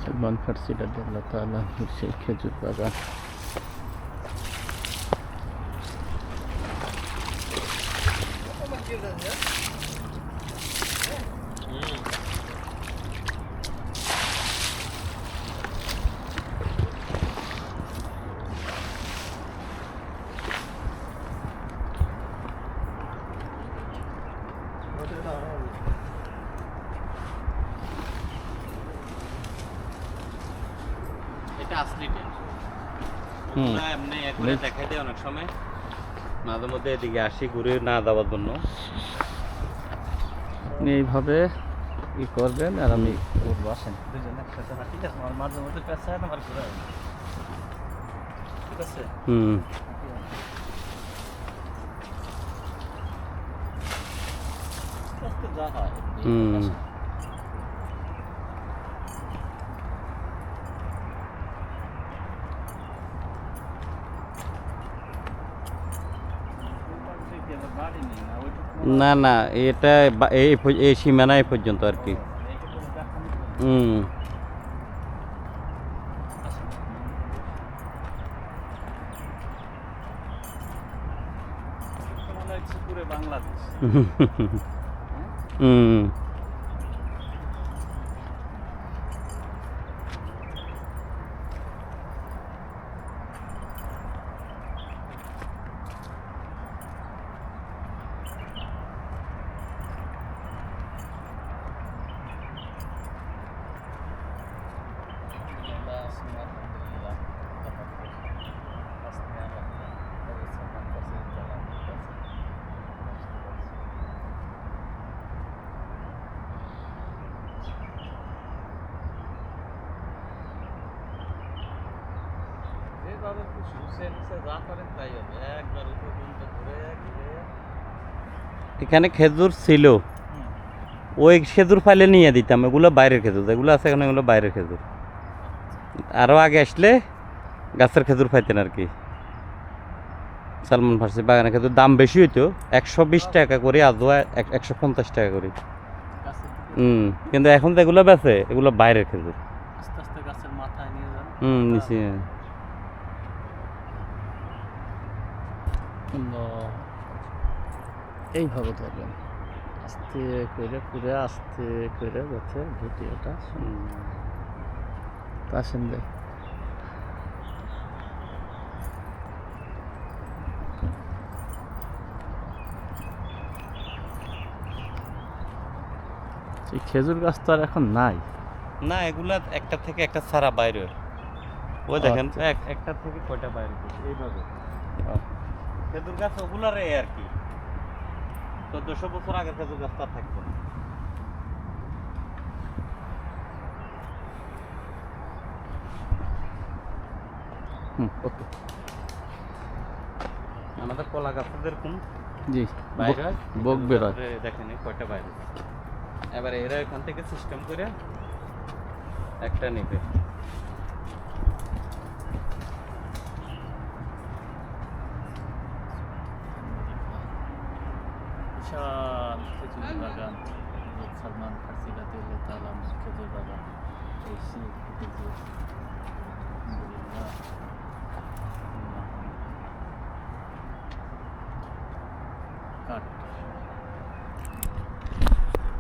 সালমান ফার্সি রাদিয়াল্লাহু তাআলা আনহুর সেই খেজুর বাগান। এটা আসলি টেন্ট। ওগুলা এমনি একবারে দেখাই দেয় অনেক সময়, মাঝে মধ্যে এদিকে আসি ঘুরে না যাওয়ার জন্য। আপনি এইভাবে ই করবেন আর আমি করবো, আসেন দুজন একসাথে হাঁটি, ঠিক আছে? আমার মাঝে মধ্যে পেঁচায় আমার ঘুরে, ঠিক আছে? যা হয় না না, এটা এই সীমানায় পর্যন্ত আর কি। বাংলাদেশ। এখানে খেজুর ছিল, ওই খেজুর ফাইলে নিয়ে দিতাম। এগুলো বাইরের খেজুর, যেগুলো আছে এখানে এগুলো বাইরের খেজুর। আরও আগে আসলে গাছের খেজুর পাইতেন আর কি। সালমান ফার্সি বাগানের খেজুর দাম বেশি হইতো, 120 টাকা করে, আজও 150 টাকা করে। কিন্তু এখন যেগুলো বেছে এগুলো বাইরের খেজুর। আস্তে আস্তে গাছের মাথায় নিয়ে যান। নিচে এইভাবে ধরবেন, আস্তে করে পুরে আস্তে করে যাচ্ছে ভিডিওটা। আসেন যাই। এই খেজুর গাছ তো আর এখন নাই না, এগুলা একটা থেকে একটা ছাড়া বাইরে। ওই দেখেন একটা থেকে কয়টা বাইরে এইভাবে খেজুর গাছ ওগুলারে আর কি। 1400 বছর আগে খেজুর গাছ তার থাকতো না। আমাদের কলা গাছ যেরকম জি বাইরে বক বেরোয়, দেখেন কয়টা বাইরে। এবার এরা এখান থেকে সিস্টেম করে একটা নেবে। বিশাল খেজুর বাগান, সালমান ফার্সি রাদিয়াল্লাহু তাআলা আনহুর খেজুর বাগান। এই সেই খেজুর, আলহামদুলিল্লাহ। কাট